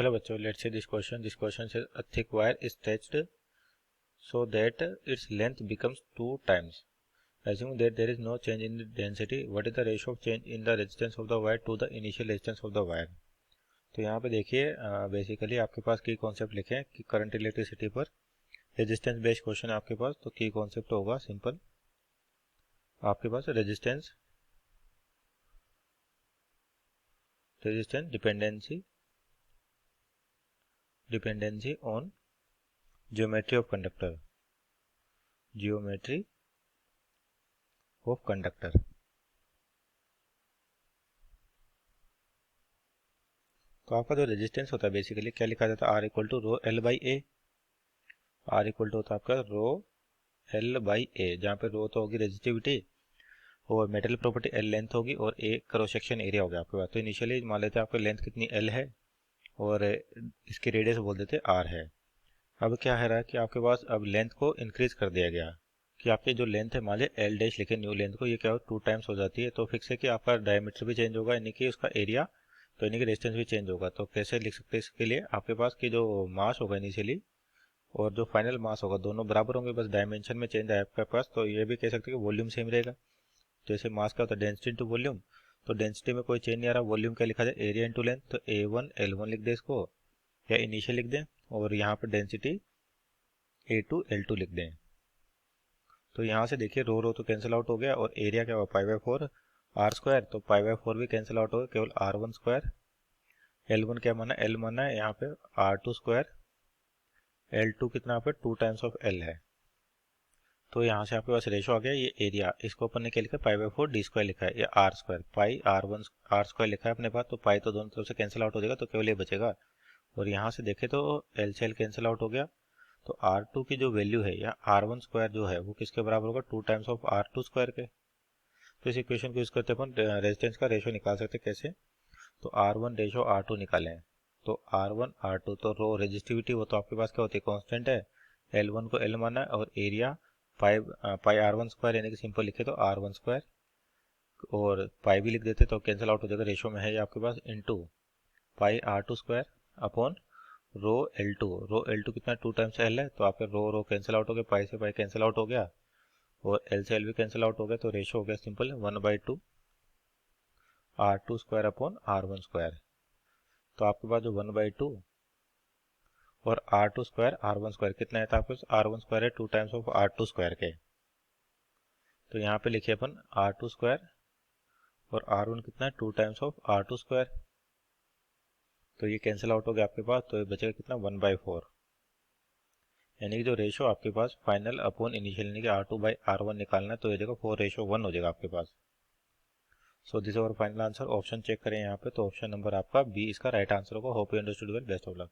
Hello bachcho, let's see this question. This question says a thick wire is stretched so that its length becomes 2 times. Assuming that there is no change in the density, what is the ratio of change in the resistance of the wire to the initial resistance of the wire? तो यहाँ पे देखिए basically आपके पास की concept लिखे हैं कि current electricity पर रेजिस्टेंस बेस्ड क्वेश्चन है आपके पास। तो की कॉन्सेप्ट होगा सिंपल, आपके पास resistance dependency on geometry of conductor तो आपका जो रेजिस्टेंस होता है बेसिकली क्या लिखा जाता है, R equal to rho L by A. R equal to होता है आपका रो एल बाई ए, जहाँ पे रो तो होगी रेजिस्टिविटी और मेटल प्रॉपर्टी एल लेंथ होगी और ए क्रॉस सेक्शन एरिया हो गया आपके पास। तो इनिशियली मान लेते हैं आपकी लेंथ कितनी एल है और इसकी रेडियस बोल देते आर है। अब क्या है रहा कि आपके पास अब लेंथ को इंक्रीज कर दिया गया कि आपकी जो लेंथ है मान लीजिए एल डैश लिखे न्यू लेंथ को, ये क्या हो 2 टाइम्स हो जाती है। तो फिक्स है कि आपका डायमीटर भी चेंज होगा यानी कि उसका एरिया, तो यानी कि रेजिस्टेंस भी चेंज होगा। तो कैसे लिख सकते हैं इसके लिए, आपके पास की जो मास होगा इनिशियली और जो फाइनल मास होगा दोनों बराबर होंगे, बस डायमेंशन में चेंज है आपके पास। तो ये भी कह सकते हैं कि वॉल्यूम सेम रहेगा। जैसे मास का होता है डेंसिटी इंटू वॉल्यूम, तो डेंसिटी में कोई चेंज नहीं आ रहा। वॉल्यूम क्या लिखा जाए, एरिया इंटू लेंथ, तो A1 L1 लिख दे इसको या इनिशियल लिख दें और यहाँ पर डेंसिटी A2 L2 लिख दें। तो यहाँ से देखिए रो रो तो कैंसिल आउट हो गया और एरिया क्या हुआ π/4 आर स्क्वायर, तो π/4 भी कैंसिल आउट हो गया, केवल R1 स्क्वायर। L1 क्या माना, L माना है यहाँ पे R2 स्क्वायर, L2 कितना यहाँ पे 2 टाइम्स ऑफ L है। तो यहाँ से आपके पास रेशो आ गया, ये एरिया इसको अपन ने क्या लिखा है π/4 d स्क्वायर लिखा है, या R square pi R1 R square लिखा है अपने पास। तो पाई तो दोनों तरफ से कैंसिल आउट हो जाएगा, तो केवल ये बचेगा। और यहाँ से देखे तो एल से एल कैंसिल आउट हो गया। तो R2 की जो वैल्यू है या R1 स्क्वायर जो है वो किसके बराबर होगा, 2 टाइम्स ऑफ R2 स्क्वायर के। तो इस इक्वेशन को यूज करते अपन रेजिस्टेंस का रेशो निकाल सकते हैं। कैसे, तो R1 रेशो R2 निकालें। तो R1 R2 तो रो रेजिस्टिविटी वो तो आपके पास क्या होती है, कांस्टेंट है। L1 को L माना और एरिया पाई R1 स्क्वायर यानी कि सिंपल लिखे तो R1 स्क्वायर और पाई भी लिख देते तो कैंसिल आउट हो जाएगा, रेशो में है ये आपके पास, into pi R2 square upon rho L2 कितना 2 टाइम्स L है। तो आपके रो रो कैंसिल आउट हो गया, पाई से पाई कैंसिल आउट हो गया और L से L भी कैंसिल आउट हो गया। तो रेशो हो गया simple 1/2 R2 square upon R1 square. तो आपके पास जो 1/2 और R2 स्क्वायर R1 स्क्वायर कितना है, तो आपके पास R1 स्क्वायर है 2 टाइम्स ऑफ R2 स्क्वायर के। तो यहाँ पे लिखिए अपन R2 स्क्वायर और R1 कितना है 2 टाइम्स ऑफ R2 स्क्वायर। तो ये कैंसिल आउट हो गया आपके पास, तो ये बचेगा कितना 1/4, यानी कि जो रेशो आपके पास फाइनल अपॉन इनिशियल यानी कि R2/R1 निकालना है, तो ये जगह 4:1 हो जाएगा आपके पास। So this is our final answer. Option check करें यहाँ पे, तो ऑप्शन नंबर आपका बी इसका राइट आंसर होगा। Hope you understood well, best of luck.